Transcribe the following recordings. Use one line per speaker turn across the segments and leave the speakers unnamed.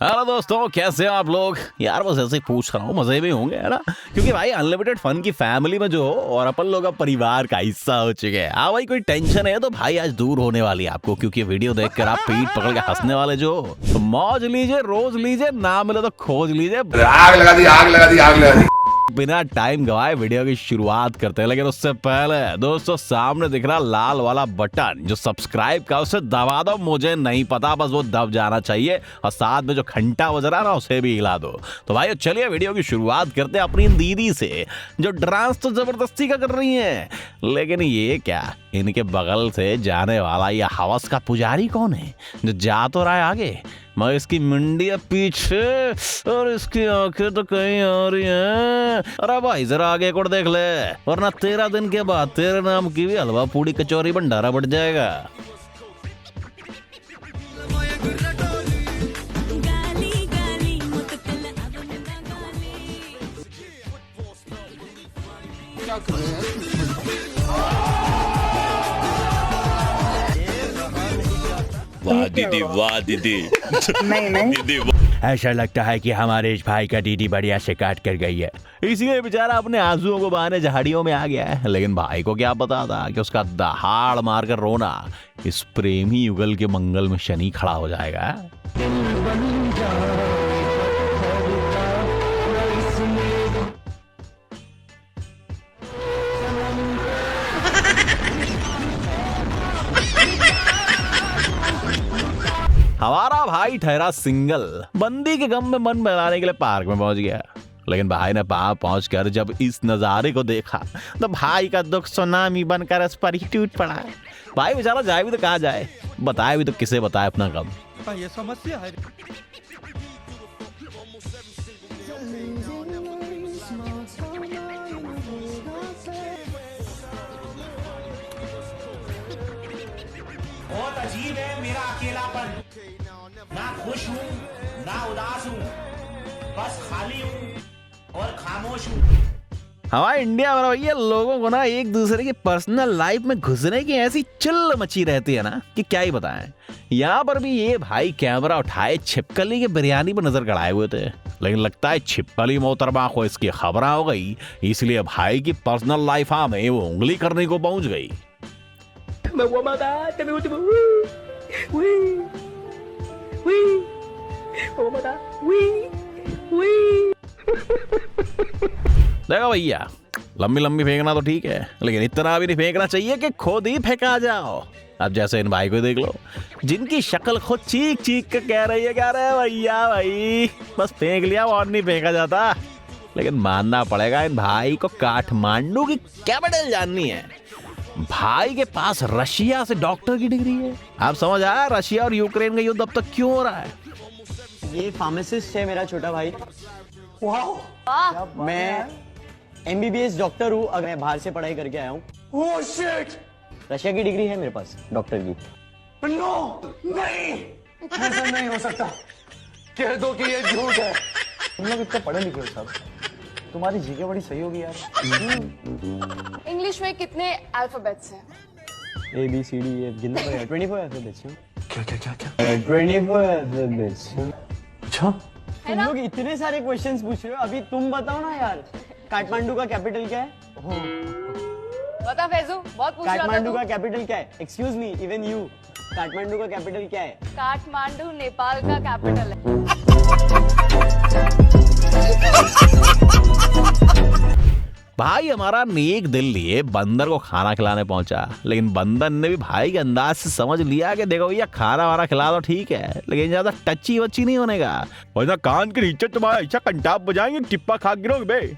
Hello दोस्तों, कैसे हो आप लोग। यार बस ऐसे ही पूछ रहा हूँ, मजे में होंगे है ना, क्योंकि भाई अनलिमिटेड फन की फैमिली में जो हो और अपन लोग अब परिवार का हिस्सा हो चुके हैं। हाँ भाई, कोई टेंशन है तो भाई आज दूर होने वाली है आपको, क्योंकि वीडियो देखकर आप पीठ पकड़ के हंसने वाले जो हो। तो मौज लीजिए, रोज लीजिए, ना मिले तो खोज लीजिए।
आग लगा दी, आग लगा दी, आग लगा दी।
बिना टाइम गवाए वीडियो की शुरुआत करते हैं, लेकिन उससे पहले दोस्तों सामने दिख रहा लाल वाला बटन जो सब्सक्राइब का, उसे दबा दो। मुझे नहीं पता, बस वो दब जाना चाहिए, और साथ में जो घंटा बज रहा है ना उसे भी हिला दो। तो भाई चलिए वीडियो की शुरुआत करते हैं अपनी दीदी से, जो डांस तो जबरदस्ती का कर रही हैं, लेकिन ये क्या, इनके बगल से जाने वाला ये हवस का पुजारी कौन है जो जा तो रहा है आगे, मगर इसकी मुंडी है पीछे और इसकी आंखें तो कहीं आ रही हैं। अरे भाई जरा आगे को देख ले, वरना 13 दिन के बाद तेरे नाम की भी हलवा पूड़ी कचौरी भंडारा बढ़ जाएगा।
क्या कर रहे हैं?
वाह दीदी, वाह दीदी।
नहीं
दीदी ऐसा लगता है कि हमारे इस भाई का दीदी बढ़िया से काट कर गई है, इसलिए बेचारा अपने आंसुओं को बहाने झाड़ियों में आ गया है। लेकिन भाई को क्या पता था कि उसका दहाड़ मारकर रोना इस प्रेमी युगल के मंगल में शनि खड़ा हो जाएगा। हमारा भाई ठहरा सिंगल, बंदी के गम में मन बहलाने के लिए पार्क में पहुंच गया। लेकिन भाई ने वहां पहुंचकर जब इस नजारे को देखा तो भाई का दुख सुनामी बनकर इस पर ही टूट पड़ा। भाई बेचारा जाए भी तो कहाँ जाए, बताए भी तो किसे बताए अपना गम।
ये समस्या है।
बहुत अजीब है मेरा अकेलापन, ना खुश हूँ ना उदास हूँ, बस खाली हूँ और खामोश हूँ।
हमारे इंडिया में भैया लोगों को ना एक दूसरे की पर्सनल लाइफ में घुसने की ऐसी चिल्ल मची रहती है ना कि क्या ही बताएं। यहाँ पर भी ये भाई कैमरा उठाए छिपकली के बिरयानी पर नजर गड़ाए हुए थे, लेकिन लगता है छिपकली मोहतरमा को इसकी खबर हो गई, इसलिए भाई की पर्सनल लाइफ में वो उंगली करने को पहुंच गई। देखो भैया, लंबी लंबी फेंकना तो ठीक है, लेकिन इतना भी नहीं फेंकना चाहिए कि खुद ही फेंका जाओ। अब जैसे इन भाई को देख लो, जिनकी शक्ल खुद चीख चीख के कह रही है क्या रे भैया भाई बस फेंक लिया और नहीं फेंका जाता। लेकिन मानना पड़ेगा इन भाई को काठमांडू की कैपिटल जाननी है। भाई के पास रशिया से डॉक्टर की डिग्री है। आप समझ आया रशिया और यूक्रेन का युद्ध अब तक क्यों हो रहा है।
ये फार्मासिस्ट है मेरा छोटा भाई।
वाह,
मैं MBBS डॉक्टर हूँ, अगर मैं बाहर से पढ़ाई करके आया हूँ।
Oh shit!
रशिया की डिग्री है मेरे पास डॉक्टर की।
No! नहीं! ऐसा नहीं हो सकता। कह दो कि ये झूठ है।
तुम लोग इतना पढ़े लिखे हो सब, तुम्हारी जीके बड़ी सही होगी यार।
इंग्लिश में कितने अल्फाबेट्स हैं?
ABCD गिनना पड़ेगा। 24 अल्फाबेट्स हैं।
क्या?
24 अल्फाबेट्स।
अच्छा?
तुम लोग इतने सारे क्वेश्चंस पूछ रहे हो, अभी तुम बताओ ना यार, काठमांडू का कैपिटल क्या है?
बता फैजू, बहुत पूछ रहा था
काठमांडू
तू।
का कैपिटल क्या है? Excuse me, even you, Kathmandu का कैपिटल क्या है?
काठमांडू नेपाल का कैपिटल है।
भाई हमारा नेक दिल लिए बंदर को खाना खिलाने पहुंचा, लेकिन बंदर ने भी भाई के अंदाज से समझ लिया कि देखो भैया खाना वाना खिला दो ठीक है, लेकिन ज्यादा टच्ची वच्ची नहीं होने का, वरना कान के नीचे तुम्हारा ऐसा कंटाप बजाएंगे टिप्पा खा गिरोगे बे।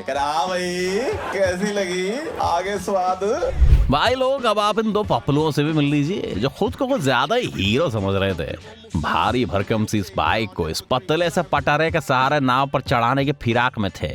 भाई कैसी लगी आगे स्वाद?
भाई लोग अब आप इन दो पपलुओं से भी मिल लीजिए जो खुद को कुछ ज्यादा ही हीरो समझ रहे थे। भारी भरकम सी इस बाइक को इस पतले से पटारे के सहारे नाव पर चढ़ाने के फिराक में थे।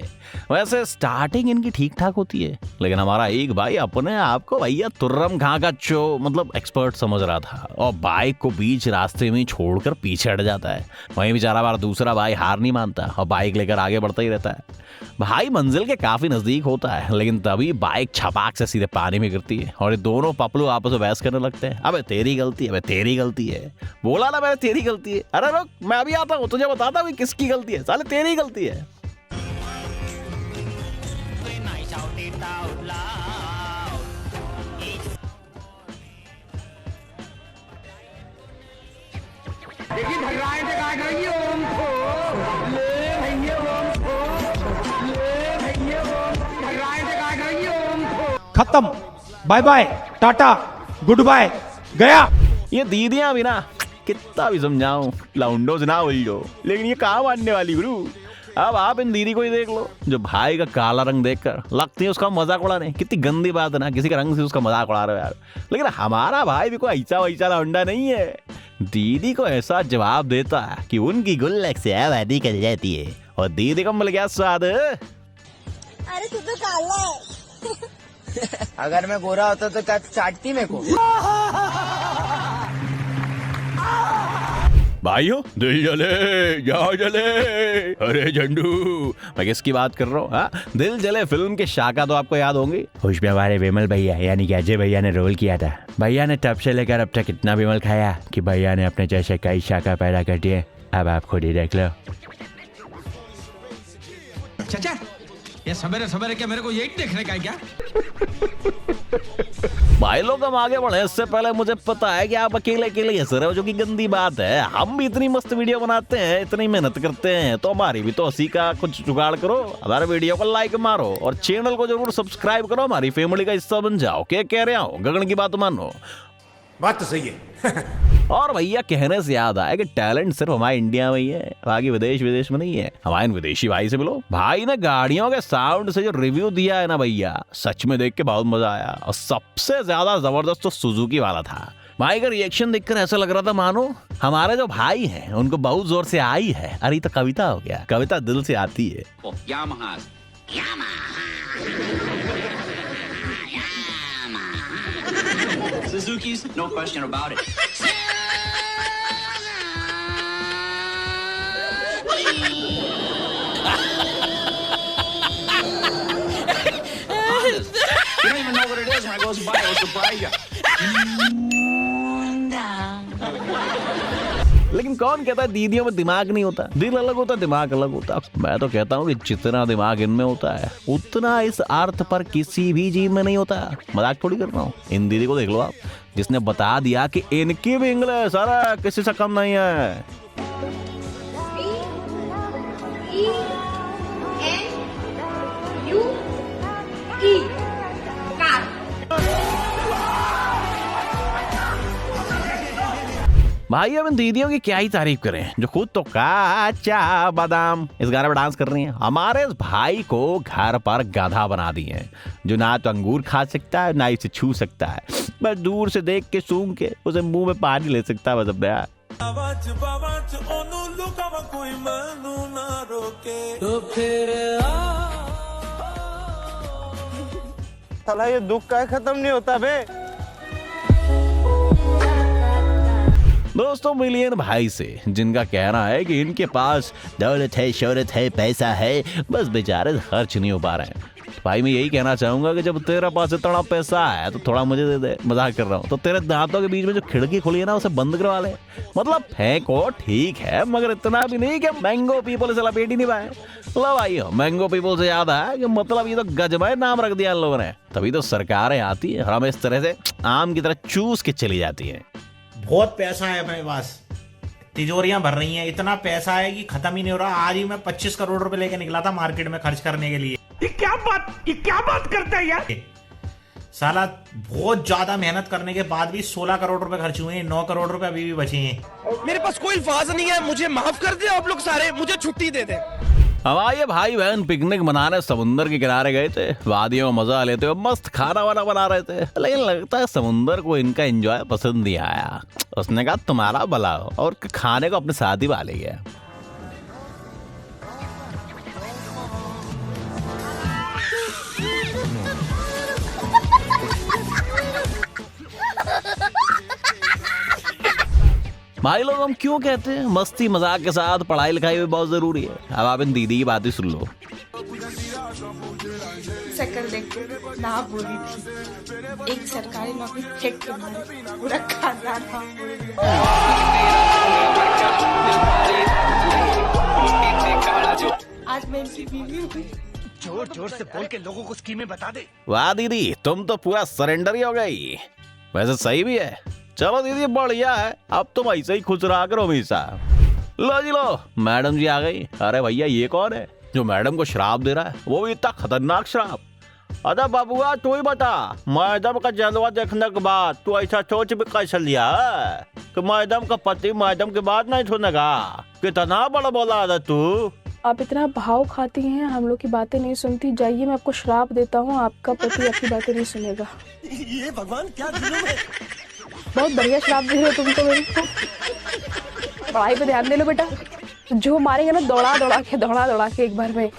वैसे स्टार्टिंग इनकी ठीक ठाक होती है, लेकिन हमारा एक भाई अपने आप को भैया तुर्रम घां का मतलब एक्सपर्ट समझ रहा था और बाइक को बीच रास्ते में छोड़कर पीछे हट जाता है। वहीं बेचारा हमारा दूसरा भाई हार नहीं मानता और बाइक लेकर आगे बढ़ता ही रहता है। भाई मंजिल के काफी नजदीक होता है, लेकिन तभी बाइक छपाक से सीधे पानी में गिरती है और ये दोनों पपलू आपस में बहस करने लगते हैं। अबे तेरी गलती है, अबे तेरी गलती है। बोला ना मैंने तेरी गलती है। अरे रुक, मैं अभी आता हूँ, तुझे बताता हूँ किसकी गलती है। साले तेरी गलती है।
खत्म, bye bye, tata, good bye, गया।
ये दीदियां भी ना कितना भी समझाऊं लाउंडो से ना उलझो, लेकिन ये कहाँ मानने वाली गुरु। अब आप इन दीदी को ही देख लो जो भाई का काला रंग देखकर लगती है उसका मजाक उड़ाने। कितनी गंदी बात है ना, किसी का रंग से उसका मजाक उड़ा रहे हो यार। लेकिन हमारा भाई भी कोई ऐसा वैसा लौंडा नहीं है। दीदी को ऐसा जवाब देता है कि उनकी गुल्लक से आबादी कर जाती है और दीदी को मिल गया स्वाद।
अरे तू तो काला है।
अगर मैं गोरा होता तो क्या चाटती मेरे को।
भाइयों दिल जले जाओ जले। अरे झंडू, मैं किसकी बात कर रहा हूँ? हाँ, दिल जले फिल्म के शाका तो आपको याद होंगी।
उसमें हमारे विमल भैया यानी कि अजय भैया ने रोल किया था। भैया ने तब से लेकर अब तक इतना विमल खाया कि भैया ने अपने जैसे कई शाका पैदा कर दिए। अब आप खुद ही देख लो।
चाचा, ये सवेरे सवेरे क्या मेरे को यही देखने का है क्या?
भाई लोग हम आगे बढ़े इससे पहले मुझे पता है कि आप अकेले अकेले हंस रहे हो, जो कि गंदी बात है। हम भी इतनी मस्त वीडियो बनाते हैं, इतनी मेहनत करते हैं, तो हमारी भी तो हंसी का कुछ जुगाड़ करो। हमारे वीडियो को लाइक मारो और चैनल को जरूर सब्सक्राइब करो। हमारी फैमिली का हिस्सा बन जाओ। क्या कह रहे हो? गगन की बात मानो।
बात तो सही है।
और भैया कहने से याद आया कि टैलेंट सिर्फ हमारे इंडिया में ही है, बाकी विदेश में नहीं है। हमारे विदेशी भाई से मिलो। भाई ने गाड़ियों के साउंड से जो रिव्यू दिया है ना भैया, सच में देख के बहुत मजा आया। और सबसे ज्यादा जबरदस्त तो सुजुकी वाला था। भाई का रिएक्शन देखकर ऐसा लग रहा था मानो हमारे जो भाई हैं उनको बहुत जोर से आई है। अरे तो कविता हो गया, कविता दिल से आती है।
Suzuki's, no question about it. You don't even know what it is when it goes by. It'll surprise you.
लेकिन कौन कहता है दीदियों में दिमाग नहीं होता? दिल अलग होता, दिमाग अलग होता। मैं तो कहता हूँ कि जितना दिमाग इनमें होता है उतना इस अर्थ पर किसी भी जीव में नहीं होता। मजाक थोड़ी कर रहा हूँ। इन दीदी को देख लो आप, जिसने बता दिया कि इनकी भी इंग्लिश सारा किसी से कम नहीं है। भाई अब इन दीदियों की क्या ही तारीफ करें जो खुद तो काचा बादाम इस गाने पर डांस कर रही हैं। हमारे इस भाई को घर पर गधा बना दिए हैं, जो ना तो अंगूर खा सकता है ना इसे छू सकता है। बस दूर से देख के सूंघ के उसे मुंह में पानी ले सकता है। बस अब यार
साला ये दुख का खत्म नहीं होता बे।
दोस्तों मिलियन भाई से, जिनका कहना है कि इनके पास दौलत है, शोहरत है, पैसा है, बस बेचारे खर्च नहीं हो पा रहे हैं। भाई मैं यही कहना चाहूंगा कि जब तेरे पास इतना पैसा है तो थोड़ा मुझे दे दे। मजाक कर रहा हूँ। तो तेरे दांतों के बीच में जो खिड़की खुली है ना उसे बंद करवा ले। मतलब फेंको ठीक है, मगर इतना भी नहीं कि मैंगो पीपल से लपेट ही नहीं पाए। लो भाई मैंगो पीपल से याद है कि मतलब ये तो गजबे नाम रख दिया इन लोगों ने। तभी तो सरकारें आती है और हमें इस तरह से आम की तरह चूस के चली जाती है।
बहुत पैसा है मेरे पास, तिजोरियां भर रही हैं। इतना पैसा है कि खत्म ही नहीं हो रहा। आज ही मैं 25 करोड़ रुपए लेके निकला था मार्केट में खर्च करने के लिए।
ये क्या बात करता है यार?
साला बहुत ज्यादा मेहनत करने के बाद भी 16 करोड़ रुपए खर्च हुए हैं। 9 करोड़ रुपए अभी भी बचे हैं।
मेरे पास कोई अल्फाज नहीं है, मुझे माफ कर दे आप लोग सारे, मुझे छुट्टी दे दे।
हमारे भाई बहन पिकनिक मनाने समुंदर के किनारे गए थे, वादियों में मजा लेते हुए मस्त खाना वाना बना रहे थे, लेकिन लगता है समुंदर को इनका एंजॉय पसंद नहीं आया। उसने कहा तुम्हारा भला हो, और खाने को अपने साथ ही वाले गया। भाई लोग हम क्यों कहते हैं मस्ती मजाक के साथ पढ़ाई लिखाई भी बहुत जरूरी है। अब आप इन दीदी की बात ही सुन लो।
शक्ल देख के ना बुरी थी, एक सरकारी नौकरी फेंक के मारे पूरा खानदान हम आज मैं इनकी बीवी हूँ।
जोर जोर से बोल के लोगों को स्कीमें बता दे।
वाह दीदी, तुम तो पूरा सरेंडर ही हो गई। वैसे सही भी है। चलो दीदी बढ़िया है, अब तुम ऐसे ही खुश रहा करो हमेशा। लो जी लो, मैडम जी आ गई। अरे भैया ये कौन है जो मैडम को शराब दे रहा है, वो भी इतना खतरनाक शराब? अरे बाबुआ तू ही बता, मैडम का जलवा देखने के बाद तू ऐसा सोच भी कैसे लिया है कि मैडम का पति मैडम की बात नहीं सुनेगा? कितना बड़ा बोला था तू।
आप इतना भाव खाती हैं, हम लोग की बातें नहीं सुनती। जाइए मैं आपको श्राप देता हूँ, आपका पति आपकी बातें नहीं सुनेगा।
ये भगवान क्या जुल्म है।
बहुत बढ़िया श्राप दे रहे हो तुम तो मेरे को। पढ़ाई पे ध्यान दे लो बेटा, जो मारेंगे ना दौड़ा दौड़ा के एक बार में।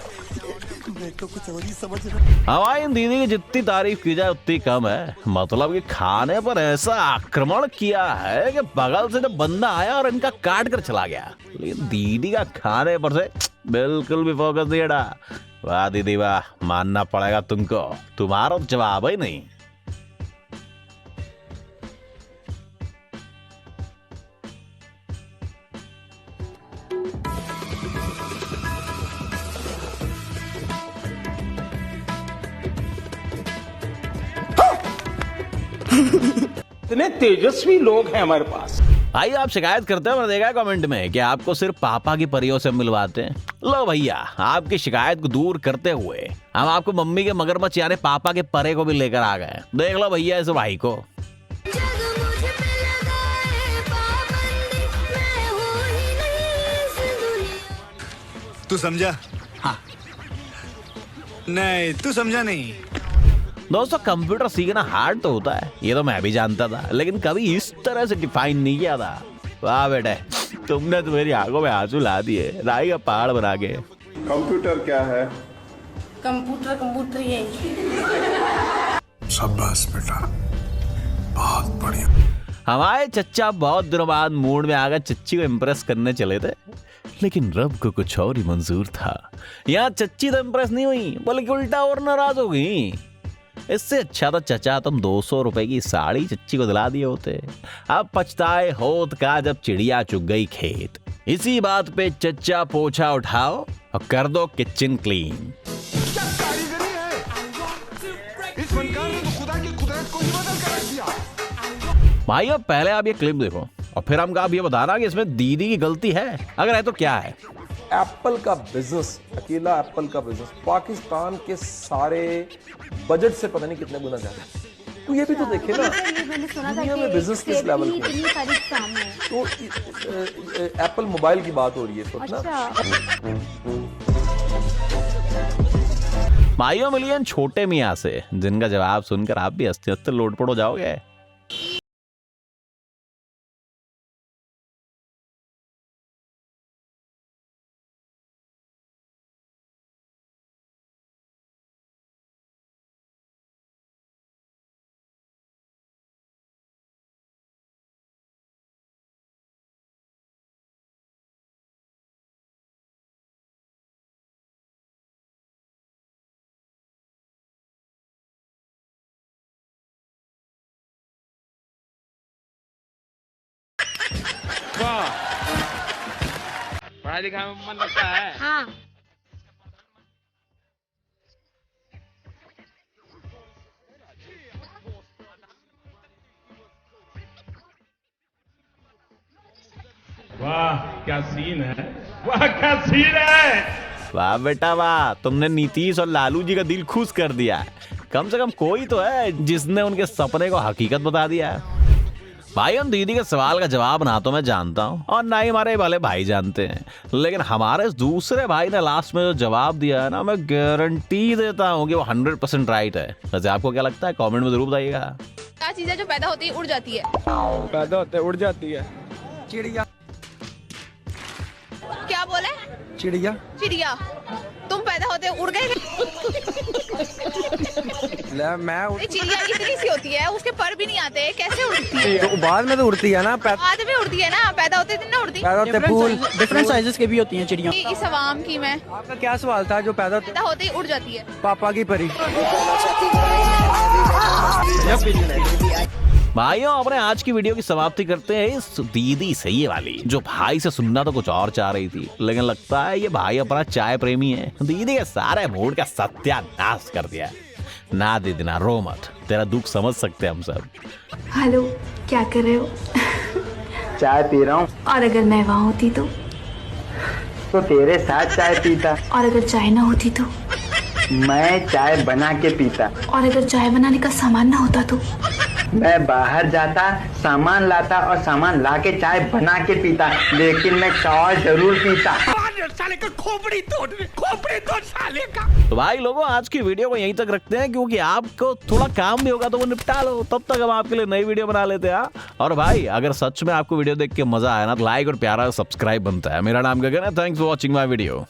हमारी दीदी की जितनी तारीफ की जाए उतनी कम है। मतलब कि खाने पर ऐसा आक्रमण किया है कि बगल से जब बंदा आया और इनका काट कर चला गया, लेकिन दीदी का खाने पर से बिल्कुल भी फोकस नहीं हटा। वाह दीदी वाह, मानना पड़ेगा तुमको, तुम्हारा तो जवाब ही नहीं।
इतने तेजस्वी लोग हैं हमारे पास।
भाई आप शिकायत करते हैं, मैंने देखा कमेंट में कि आपको सिर्फ पापा की परियों से मिलवाते हैं। लो भैया, आपकी शिकायत को दूर करते हुए हम आपको मम्मी के मगरमच्छ यानी पापा के परे को भी लेकर आ गए। देख लो भैया इस भाई को।
तू समझा? हाँ। नहीं तू समझा नहीं।
दोस्तों कंप्यूटर सीखना हार्ड तो होता है, ये तो मैं भी जानता था, लेकिन कभी इस तरह से डिफाइन नहीं किया था। वाह बेटे, तुमने तो मेरी आंखों में आंसू ला दिए, राई का पहाड़ बना के।
कंप्यूटर क्या है?
कंप्यूटर ये
शाबाश बेटा, बहुत बढ़िया।
हमारे चच्चा बहुत दिनों बाद मूड में आकर चच्ची को इम्प्रेस करने चले थे, लेकिन रब को कुछ और ही मंजूर था। यहाँ चच्ची तो इम्प्रेस नहीं हुई, बल्कि उल्टा और नाराज हो गई। इससे अच्छा तो चचा तुम 200 रुपए की साड़ी चच्ची को दिला दिए होते। अब पछताए होत का जब चिड़िया चुग गई खेत। इसी बात पे चच्चा पोछा उठाओ और कर दो किचन क्लीन।
क्या कारीगरी है? इस फनकार ने तो खुदा की कुदरत को ही बदल कर रख दिया।
भाई अब पहले आप ये क्लिप देखो और फिर हमको आप ये बताना कि इसमें दीदी की गलती है, अगर है तो क्या है।
एप्पल का बिजनेस, अकेला एप्पल का बिजनेस पाकिस्तान के सारे बजट से पता नहीं कितने गुना ज्यादा है। तो ये भी तो देखे ना, दुनिया में बिजनेस किस लेवल पे है। तो एप्पल मोबाइल की बात हो रही है इस वक्त ना।
भाइयों मिलियन छोटे मियाँ से, जिनका जवाब सुनकर आप भी हंसते हंसते लोटपोट हो जाओगे।
पढ़ाई लिखाई में मन लगता है?
हाँ।
वाह क्या सीन है, वाह क्या सीन है।
वाह बेटा वाह, तुमने नीतीश और लालू जी का दिल खुश कर दिया। कम से कम कोई तो है जिसने उनके सपने को हकीकत बता दिया। भाई हम दीदी के सवाल का जवाब ना तो मैं जानता हूँ और ना ही हमारे वाले भाई जानते हैं, लेकिन हमारे दूसरे भाई ने लास्ट में जो जवाब दिया है ना, मैं गारंटी देता हूँ कि वो 100% राइट है। वैसे आपको क्या लगता है, कमेंट में जरूर बताइएगा।
क्या चीज है जो पैदा होती है उड़ जाती है?
पैदा होते उड़ जाती है।
चिड़िया।
क्या बोले?
चिड़िया।
चिड़िया। तुम पैदा होते उड़ गए?
मैं
चिड़िया इतनी सी होती है, उसके पर भी नहीं आते, कैसे उड़ती है?
तो बाद में तो उड़ती है ना।
बाद में उड़ती है ना, पैदा होते दिन ना उड़ती।
डिफरेंट साइजेस की भी होती हैं चिड़िया।
इस अवाम की मैं।
आपका क्या सवाल था? जो पैदा
होते ही उड़ जाती है।
पापा की परी।
भाइयों अपने आज की वीडियो की समाप्ति करते हैं इस दीदी से, ये वाली जो भाई से सुनना तो कुछ और चाह रही थी, लेकिन लगता है ये भाई अपना चाय प्रेमी है। दीदी के सारे मूड का सत्यानाश कर दिया। ना दीदी ना रो मत, तेरा दुख समझ सकते हैं हम सब।
हेलो, क्या कर रहे हो?
चाय पी रहा हूँ।
और अगर मैं वहाँ होती
तो तेरे साथ चाय पीता।
और अगर चाय ना होती तो?
मैं चाय बना के पीता।
और अगर चाय बनाने का सामान ना होता तो?
मैं बाहर जाता, सामान लाता और सामान लाके चाय बना के पीता, लेकिन मैं चाय जरूर पीता।
साले का खोपड़ी तोड़ साले का।
तो भाई लोगों आज की वीडियो को यहीं तक रखते हैं, क्योंकि आपको थोड़ा काम भी होगा तो वो निपटा लो, तब तक हम आपके लिए नई वीडियो बना लेते हैं। और भाई अगर सच में आपको वीडियो देख के मजा आया ना, तो लाइक और प्यारा सब्सक्राइब बनता है। मेरा नाम गगन है, thanks for watching my video.